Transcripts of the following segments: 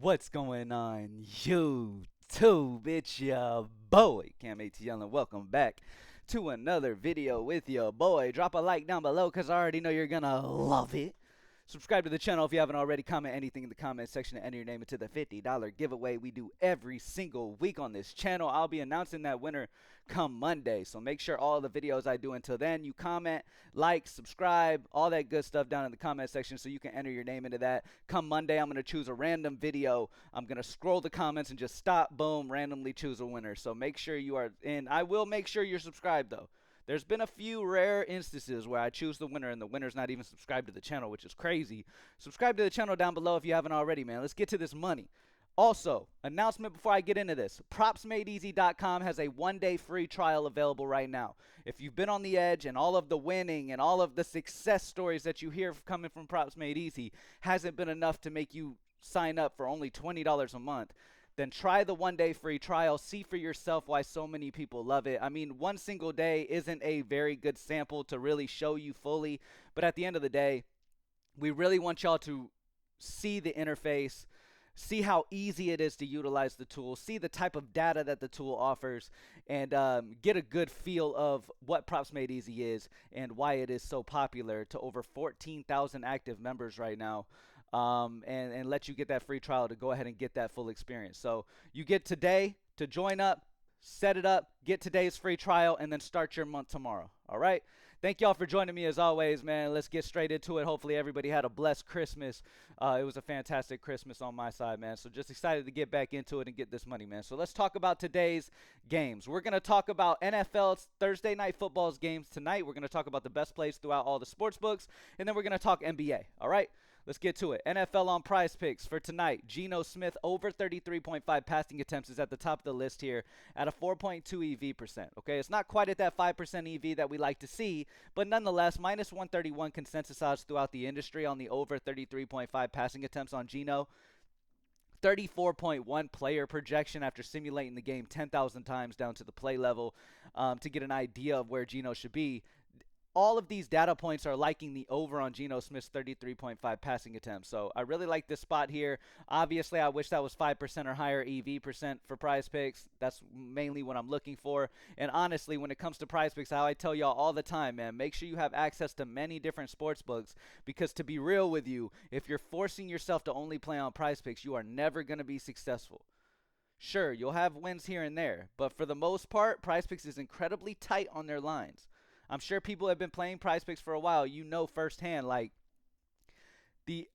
What's going on, YouTube? It's your boy, Cam ATL, and welcome back to another video with your boy. Drop a like down below because I already know you're gonna love it. Subscribe to the channel if you haven't already. Comment anything in the comment section and enter your name into the $50 giveaway we do every single week on this channel. I'll be announcing that winner come Monday, so make sure all the videos I do until then, you comment, like, subscribe, all that good stuff down in the comment section so you can enter your name into that. Come Monday, I'm going to choose a random video. I'm going to scroll the comments and just stop, boom, randomly choose a winner. So make sure you are in. I will make sure you're subscribed, though. There's been a few rare instances where I choose the winner and the winner's not even subscribed to the channel, which is crazy. Subscribe to the channel down below if you haven't already, man. Let's get to this money. Also, announcement before I get into this. PropsMadeEasy.com has a one-day free trial available right now. If you've been on the edge and all of the winning and all of the success stories that you hear coming from Props Made Easy hasn't been enough to make you sign up for only $20 a month, then try the one-day free trial. See for yourself why so many people love it. I mean, one single day isn't a very good sample to really show you fully, but at the end of the day, we really want y'all to see the interface, see how easy it is to utilize the tool, see the type of data that the tool offers, and get a good feel of what Props Made Easy is and why it is so popular to over 14,000 active members right now. And let you get that free trial to go ahead and get that full experience. So you get today to join up, set it up, get today's free trial, and then start your month tomorrow. All right? Thank y'all for joining me as always, man. Let's get straight into it. Hopefully everybody had a blessed Christmas. It was a fantastic Christmas on my side, man. So just excited to get back into it and get this money, man. So let's talk about today's games. We're going to talk about NFL's Thursday Night Football's games tonight. We're going to talk about the best plays throughout all the sports books, and then we're going to talk NBA. All right? Let's get to it. NFL on Prizepicks for tonight. Geno Smith over 33.5 passing attempts is at the top of the list here at a 4.2 EV percent. Okay, it's not quite at that 5% EV that we like to see, but nonetheless, minus 131 consensus odds throughout the industry on the over 33.5 passing attempts on Geno. 34.1 player projection after simulating the game 10,000 times down to the play level to get an idea of where Geno should be. All of these data points are liking the over on Geno Smith's 33.5 passing attempts. So I really like this spot here. Obviously, I wish that was 5% or higher EV percent for Prizepicks. That's mainly what I'm looking for. And honestly, when it comes to Prizepicks, how I tell y'all all the time, man, make sure you have access to many different sports books, because to be real with you, if you're forcing yourself to only play on Prizepicks, you are never going to be successful. Sure, you'll have wins here and there, but for the most part, Prizepicks is incredibly tight on their lines. I'm sure people have been playing Prizepicks for a while. You know firsthand, like the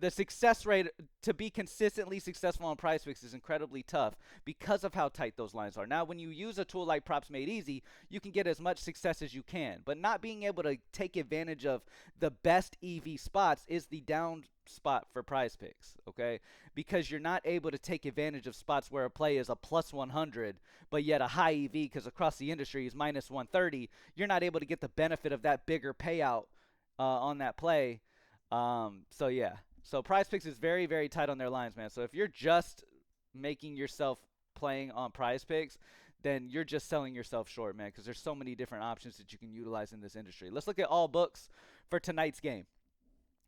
the success rate to be consistently successful on Prizepicks is incredibly tough because of how tight those lines are. Now, when you use a tool like Props Made Easy, you can get as much success as you can, but not being able to take advantage of the best EV spots is the down spot for Prizepicks, okay? Because you're not able to take advantage of spots where a play is a plus 100, but yet a high EV, because across the industry is minus 130. You're not able to get the benefit of that bigger payout on that play. So yeah, so Prizepicks is very, very tight on their lines, man. So if you're just making yourself playing on Prizepicks, then you're just selling yourself short, man, because there's so many different options that you can utilize in this industry. Let's look at all books for tonight's game.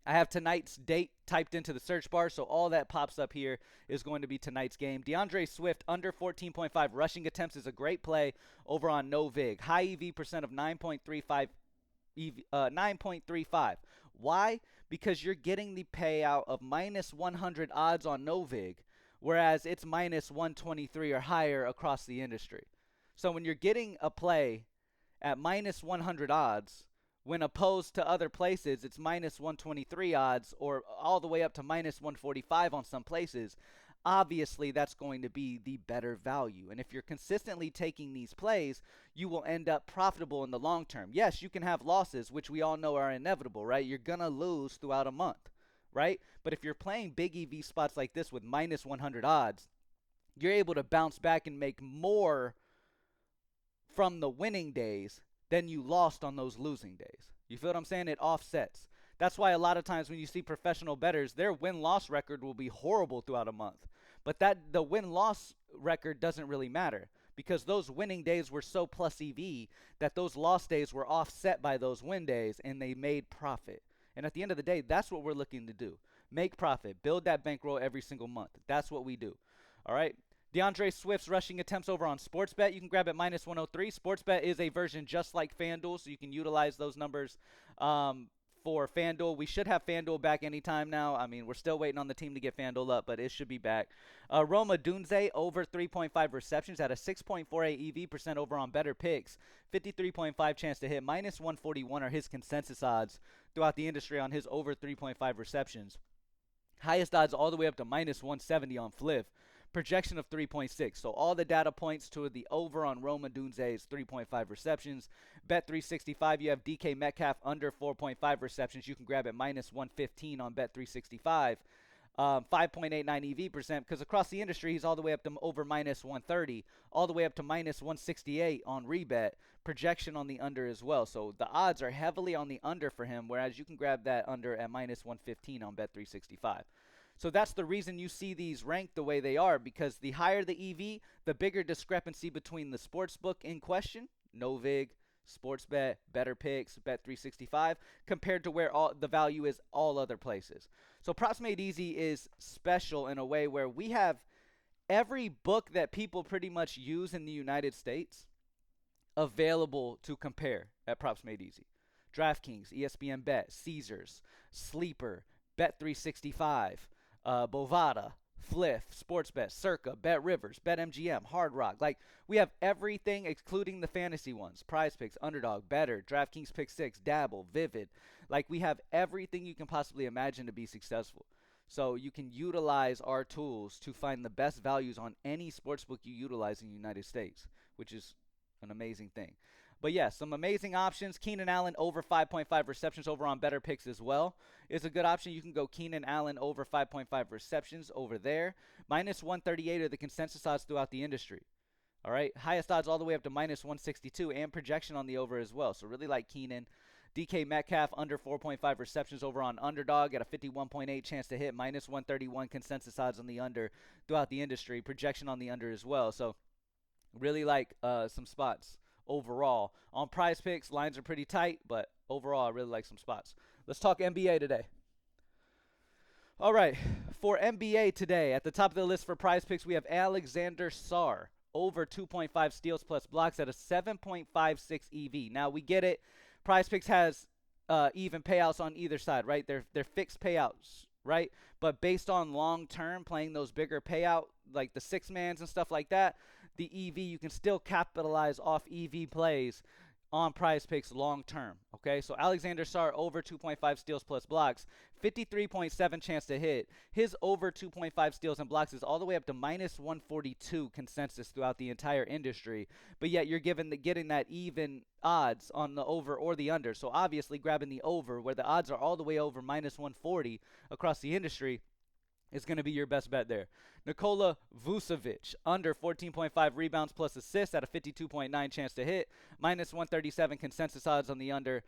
I have tonight's date typed into the search bar, so all that pops up here is going to be tonight's game. DeAndre Swift under 14.5 rushing attempts is a great play over on NoVig. High EV percent of 9.35. 9.35. Why? Because you're getting the payout of minus 100 odds on NoVig, whereas it's minus 123 or higher across the industry. So when you're getting a play at minus 100 odds, when opposed to other places, it's minus 123 odds or all the way up to minus 145 on some places, obviously that's going to be the better value. And if you're consistently taking these plays, you will end up profitable in the long term. Yes, you can have losses, which we all know are inevitable, right? You're going to lose throughout a month, right? But if you're playing big EV spots like this with minus 100 odds, you're able to bounce back and make more from the winning days than you lost on those losing days. You feel what I'm saying? It offsets. That's why a lot of times when you see professional bettors, their win-loss record will be horrible throughout a month. But the win-loss record doesn't really matter, because those winning days were so plus EV that those loss days were offset by those win days, and they made profit. And at the end of the day, that's what we're looking to do. Make profit. Build that bankroll every single month. That's what we do. All right. DeAndre Swift's rushing attempts over on SportsBet. You can grab at minus 103. SportsBet is a version just like FanDuel, so you can utilize those numbers for FanDuel. We should have FanDuel back anytime now. I mean, we're still waiting on the team to get FanDuel up, but it should be back. Roma Dunze over 3.5 receptions at a 6.48 EV percent over on BETR. 53.5 chance to hit. Minus 141 are his consensus odds throughout the industry on his over 3.5 receptions. Highest odds all the way up to minus 170 on Fliv. Projection of 3.6. So all the data points to the over on Roma Dunze's 3.5 receptions. Bet365, you have DK Metcalf under 4.5 receptions. You can grab it minus 115 on Bet365. 5.89 EV percent, because across the industry he's all the way up to over minus 130, all the way up to minus 168 on Rebet. Projection on the under as well. So the odds are heavily on the under for him, whereas you can grab that under at minus 115 on Bet365. So that's the reason you see these ranked the way they are, because the higher the EV, the bigger discrepancy between the sports book in question, Novig, SportsBet, BetterPicks, Bet365, compared to where all the value is all other places. So Props Made Easy is special in a way where we have every book that people pretty much use in the United States available to compare at Props Made Easy. DraftKings, ESPN Bet, Caesars, Sleeper, Bet365, Bovada, Fliff, SportsBet, Circa, Bet Rivers, BetMGM, Hard Rock. Like, we have everything excluding the fantasy ones. Prizepicks, Underdog, Better, DraftKings Pick 6, Dabble, Vivid. Like, we have everything you can possibly imagine to be successful. So you can utilize our tools to find the best values on any sportsbook you utilize in the United States, which is an amazing thing. But yeah, some amazing options. Keenan Allen over 5.5 receptions over on BetterPicks as well is a good option. You can go Keenan Allen over 5.5 receptions over there. Minus 138 are the consensus odds throughout the industry. All right, highest odds all the way up to minus 162 and projection on the over as well. So really like Keenan. DK Metcalf under 4.5 receptions over on Underdog at a 51.8 chance to hit. Minus 131 consensus odds on the under throughout the industry. Projection on the under as well. So really like some spots. Overall, on Prizepicks, lines are pretty tight, but overall, I really like some spots. Let's talk NBA today. All right, for NBA today, at the top of the list for Prizepicks, we have Alexander Sarr over 2.5 steals plus blocks at a 7.56 EV. Now, we get it. Prizepicks has even payouts on either side, right? They're fixed payouts, right? But based on long-term, playing those bigger payout, like the six-mans and stuff like that, the EV, you can still capitalize off EV plays on Prizepicks long term. Okay, so Alexander Sarr over 2.5 steals plus blocks, 53.7 chance to hit. His over 2.5 steals and blocks is all the way up to minus 142 consensus throughout the entire industry. But yet you're getting that even odds on the over or the under. So obviously grabbing the over, where the odds are all the way over minus 140 across the industry, is going to be your best bet there. Nikola Vucevic, under 14.5 rebounds plus assists at a 52.9 chance to hit. Minus 137 consensus odds on the under.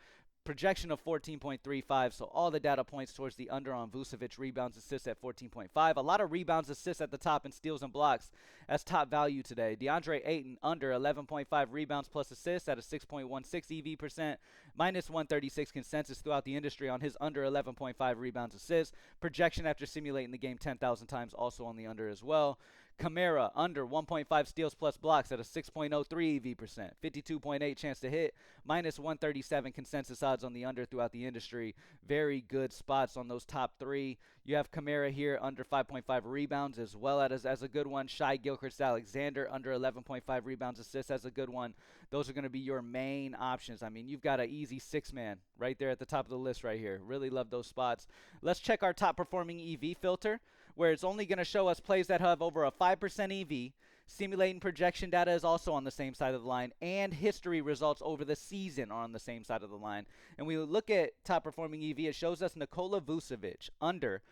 Projection of 14.35, so all the data points towards the under on Vucevic. Rebounds, assists at 14.5. A lot of rebounds, assists at the top, and steals and blocks as top value today. DeAndre Ayton, under 11.5 rebounds plus assists at a 6.16 EV percent. Minus 136 consensus throughout the industry on his under 11.5 rebounds, assists. Projection after simulating the game 10,000 times, also on the under as well. Kamara, under 1.5 steals plus blocks at a 6.03 EV percent. 52.8 chance to hit. Minus 137 consensus odds on the under throughout the industry. Very good spots on those top three. You have Kamara here under 5.5 rebounds as well as a good one. Shai Gilgeous-Alexander under 11.5 rebounds, assists as a good one. Those are going to be your main options. I mean, you've got an easy six-man right there at the top of the list right here. Really love those spots. Let's check our top performing EV filter, where it's only going to show us plays that have over a 5% EV. Simulating projection data is also on the same side of the line, and history results over the season are on the same side of the line. And we look at top performing EV, it shows us Nikola Vucevic under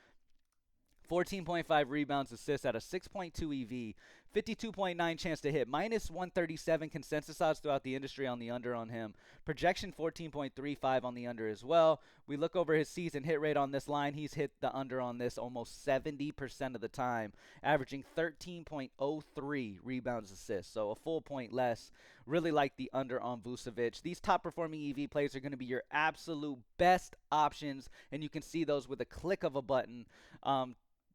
14.5 rebounds, assists at a 6.2 EV, 52.9 chance to hit, minus 137 consensus odds throughout the industry on the under on him. Projection 14.35 on the under as well. We look over his season hit rate on this line. He's hit the under on this almost 70% of the time, averaging 13.03 rebounds assists, so a full point less. Really like the under on Vucevic. These top performing EV plays are going to be your absolute best options, and you can see those with a click of a button.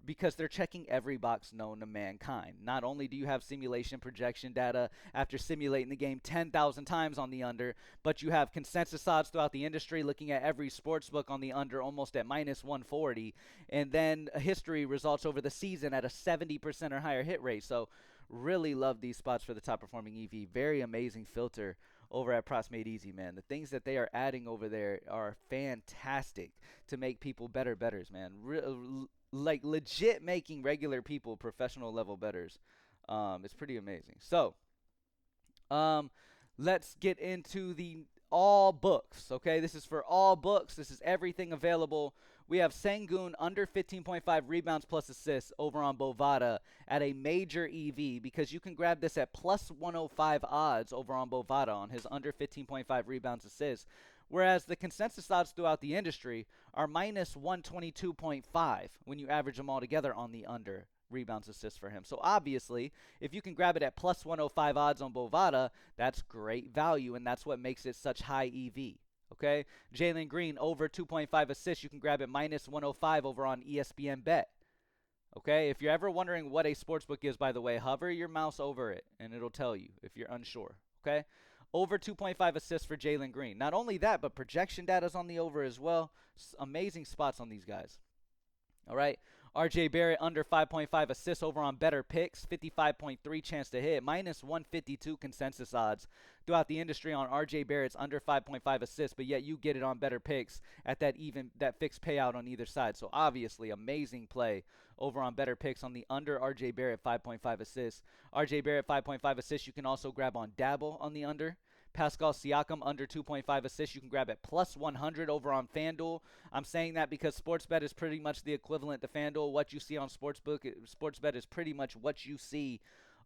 Because they're checking every box known to mankind. Not only do you have simulation projection data after simulating the game 10,000 times on the under, but you have consensus odds throughout the industry looking at every sports book on the under almost at minus 140, and then history results over the season at a 70% or higher hit rate. So really love these spots for the top performing EV. Very amazing filter over at Props Made Easy, man. The things that they are adding over there are fantastic to make people better bettors, man. Like legit making regular people professional level bettors. It's pretty amazing. So let's get into the all books. Okay, this is for all books. This is everything available. We have Sengun under 15.5 rebounds plus assists over on Bovada at a major EV, because you can grab this at plus 105 odds over on Bovada on his under 15.5 rebounds assists. Whereas the consensus odds throughout the industry are minus 122.5 when you average them all together on the under rebounds assists for him. So obviously, if you can grab it at plus 105 odds on Bovada, that's great value, and that's what makes it such high EV. Okay, Jalen Green over 2.5 assists, you can grab it minus 105 over on ESPN Bet. Okay, if you're ever wondering what a sportsbook is, by the way, hover your mouse over it, and it'll tell you if you're unsure. Okay. Over 2.5 assists for Jalen Green. Not only that, but projection data's on the over as well. Amazing spots on these guys. All right. RJ Barrett under 5.5 assists over on Betterpicks. 55.3 chance to hit. Minus 152 consensus odds throughout the industry on RJ Barrett's under 5.5 assists, but yet you get it on Betterpicks at that fixed payout on either side. So obviously amazing play over on Betterpicks on the under RJ Barrett 5.5 assists. RJ Barrett 5.5 assists you can also grab on Dabble on the under. Pascal Siakam under 2.5 assists you can grab at plus 100 over on FanDuel. I'm saying that because Sportsbet is pretty much the equivalent to FanDuel. What you see on Sportsbet is pretty much what you see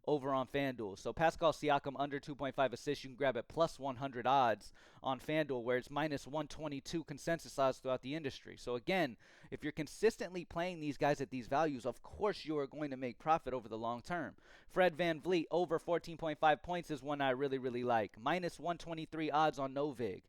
over on FanDuel. So Pascal Siakam under 2.5 assists you can grab at plus 100 odds on FanDuel, where it's minus 122 consensus odds throughout the industry. So again, if you're consistently playing these guys at these values, of course you are going to make profit over the long term. Fred VanVleet over 14.5 points is one I really, really like. Minus 123 odds on Novig.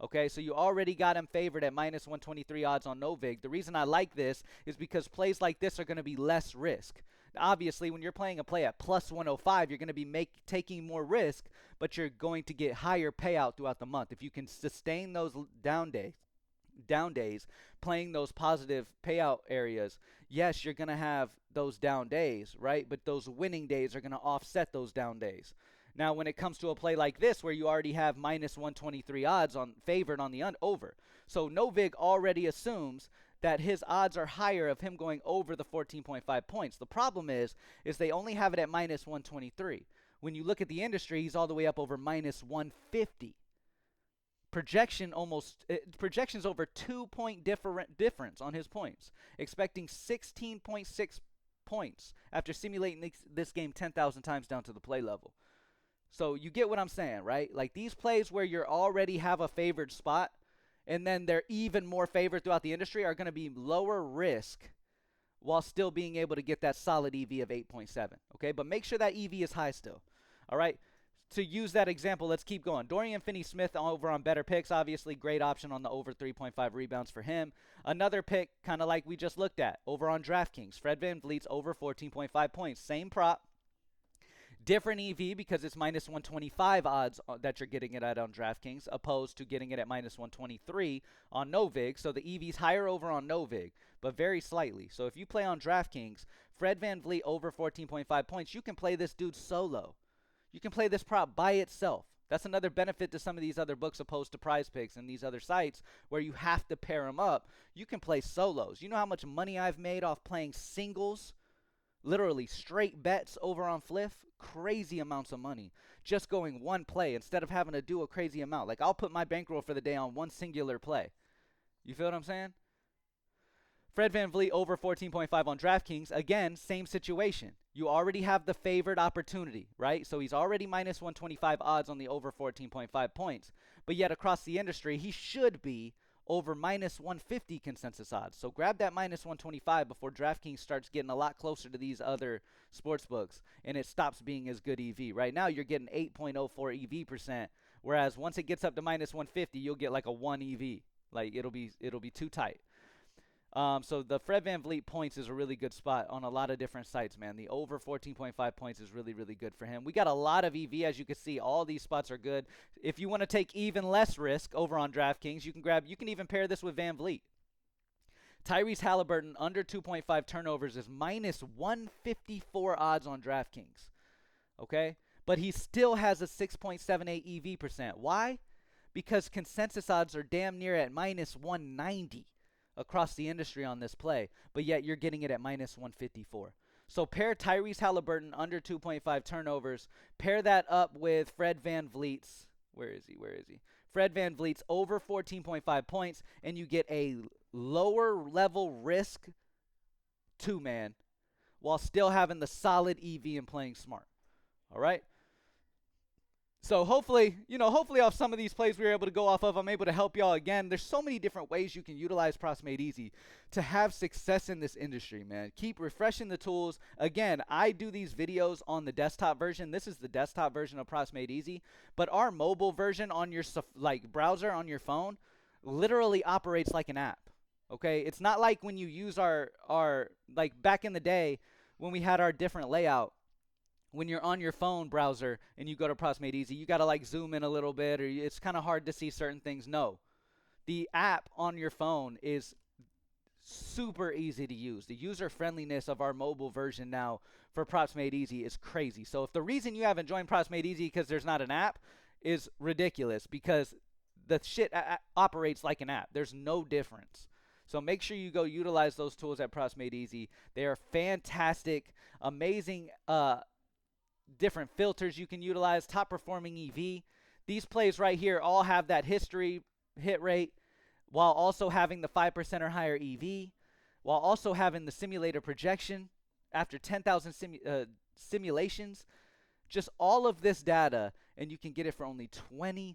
Okay, so you already got him favored at minus 123 odds on Novig. The reason I like this is because plays like this are going to be less risk. Obviously, when you're playing a play at plus 105, you're going to be taking more risk, but you're going to get higher payout throughout the month. If you can sustain those down days, playing those positive payout areas, yes, you're going to have those down days, right? But those winning days are going to offset those down days. Now, when it comes to a play like this, where you already have minus 123 odds on favored on the over, so Novig already assumes that his odds are higher of him going over the 14.5 points. The problem is they only have it at minus 123. When you look at the industry, he's all the way up over minus 150. Projections over 2-point difference on his points, expecting 16.6 points after simulating this game 10,000 times down to the play level. So you get what I'm saying, right? Like these plays where you already have a favored spot, and then they're even more favored throughout the industry, are going to be lower risk while still being able to get that solid EV of 8.7, okay? But make sure that EV is high still, all right? To use that example, let's keep going. Dorian Finney-Smith over on Betterpicks, obviously great option on the over 3.5 rebounds for him. Another pick, kind of like we just looked at, over on DraftKings. Fred VanVleet's over 14.5 points. Same prop. Different EV because it's minus 125 odds that you're getting it at on DraftKings, opposed to getting it at minus 123 on Novig. So the EV's higher over on Novig, but very slightly. So if you play on DraftKings, Fred VanVleet over 14.5 points, you can play this dude solo. You can play this prop by itself. That's another benefit to some of these other books opposed to Prizepicks and these other sites where you have to pair them up. You can play solos. You know how much money I've made off playing singles? Literally straight bets over on Fliff, crazy amounts of money. Just going one play instead of having to do a crazy amount. Like I'll put my bankroll for the day on one singular play. You feel what I'm saying? Fred VanVleet over 14.5 on DraftKings. Again, same situation. You already have the favored opportunity, right? So he's already minus 125 odds on the over 14.5 points. But yet across the industry, he should be over minus 150 consensus odds. So grab that minus 125 before DraftKings starts getting a lot closer to these other sports books and it stops being as good EV. Right now, you're getting 8.04 EV percent, whereas once it gets up to minus 150, you'll get like a 1 EV. Like it'll be too tight. So the Fred VanVleet points is a really good spot on a lot of different sites, man. The over 14.5 points is really, really good for him. We got a lot of EV, as you can see. All these spots are good. If you want to take even less risk over on DraftKings, you can even pair this with VanVleet. Tyrese Halliburton under 2.5 turnovers is minus 154 odds on DraftKings. Okay? But he still has a 6.78 EV percent. Why? Because consensus odds are damn near at minus 190 across the industry on this play, but yet you're getting it at minus 154. So pair Tyrese Halliburton under 2.5 turnovers, pair that up with Fred VanVleet's, where is he? Fred VanVleet's over 14.5 points, and you get a lower level risk two-man while still having the solid EV and playing smart. All right? So hopefully off some of these plays we were able to go off of, I'm able to help y'all again. There's so many different ways you can utilize Props Made Easy to have success in this industry, man. Keep refreshing the tools. Again, I do these videos on the desktop version. This is the desktop version of Props Made Easy, but our mobile version on your browser on your phone literally operates like an app. Okay? It's not like when you use our like back in the day when we had our different layout. When you're on your phone browser and you go to Props Made Easy, you got to like zoom in a little bit, or it's kind of hard to see certain things. No, the app on your phone is super easy to use. The user friendliness of our mobile version now for Props Made Easy is crazy. So if the reason you haven't joined Props Made Easy because there's not an app is ridiculous, because the shit operates like an app. There's no difference. So make sure you go utilize those tools at Props Made Easy. They are fantastic, amazing, different filters you can utilize, top performing EV. These plays right here all have that history hit rate while also having the 5% or higher EV, while also having the simulator projection after 10,000 simulations. Just all of this data, and you can get it for only $20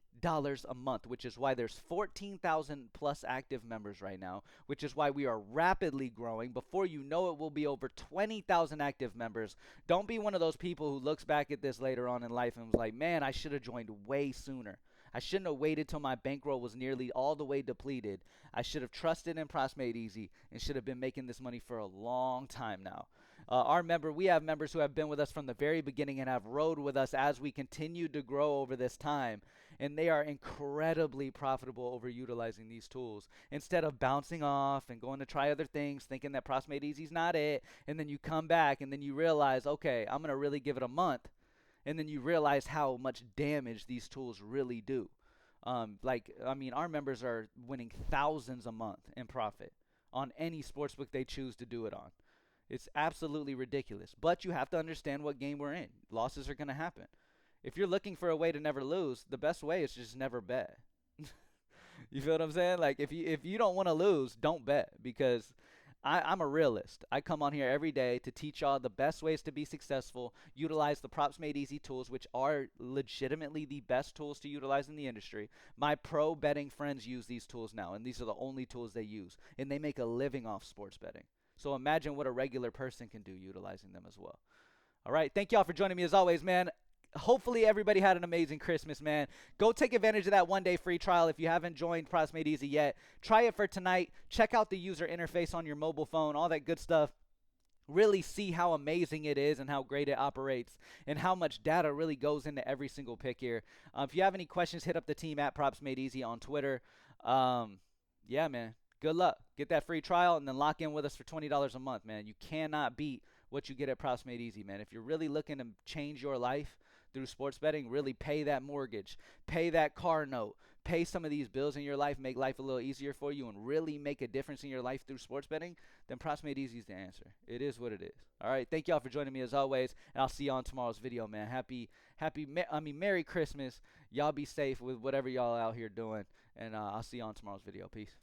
a month, which is why there's 14,000 plus active members right now, which is why we are rapidly growing. Before you know it, we'll be over 20,000 active members. Don't be one of those people who looks back at this later on in life and was like, man, I should have joined way sooner. I shouldn't have waited till my bankroll was nearly all the way depleted. I should have trusted in Props Made Easy and should have been making this money for a long time now. We have members who have been with us from the very beginning and have rode with us as we continued to grow over this time. And they are incredibly profitable over utilizing these tools. Instead of bouncing off and going to try other things, thinking that Props Made Easy is not it, and then you come back and then you realize, okay, I'm going to really give it a month. And then you realize how much damage these tools really do. Our members are winning thousands a month in profit on any sportsbook they choose to do it on. It's absolutely ridiculous. But you have to understand what game we're in. Losses are going to happen. If you're looking for a way to never lose, the best way is just never bet. You feel what I'm saying? Like if you don't want to lose, don't bet, because I'm a realist. I come on here every day to teach y'all the best ways to be successful, utilize the Props Made Easy tools, which are legitimately the best tools to utilize in the industry. My pro betting friends use these tools now, and these are the only tools they use, and they make a living off sports betting. So imagine what a regular person can do utilizing them as well. All right, thank y'all for joining me as always, man. Hopefully everybody had an amazing Christmas, man. Go take advantage of that one-day free trial if you haven't joined Props Made Easy yet. Try it for tonight. Check out the user interface on your mobile phone, all that good stuff. Really see how amazing it is and how great it operates and how much data really goes into every single pick here. If you have any questions, hit up the team at Props Made Easy on Twitter. Yeah, man. Good luck. Get that free trial and then lock in with us for $20 a month, man. You cannot beat what you get at Props Made Easy, man. If you're really looking to change your life through sports betting, really pay that mortgage, pay that car note, pay some of these bills in your life, make life a little easier for you, and really make a difference in your life through sports betting, then Props Made Easy is the answer. It is what it is. All right, thank y'all for joining me as always, and I'll see you on tomorrow's video, man. Merry Christmas. Y'all be safe with whatever y'all out here doing, and I'll see you on tomorrow's video. Peace.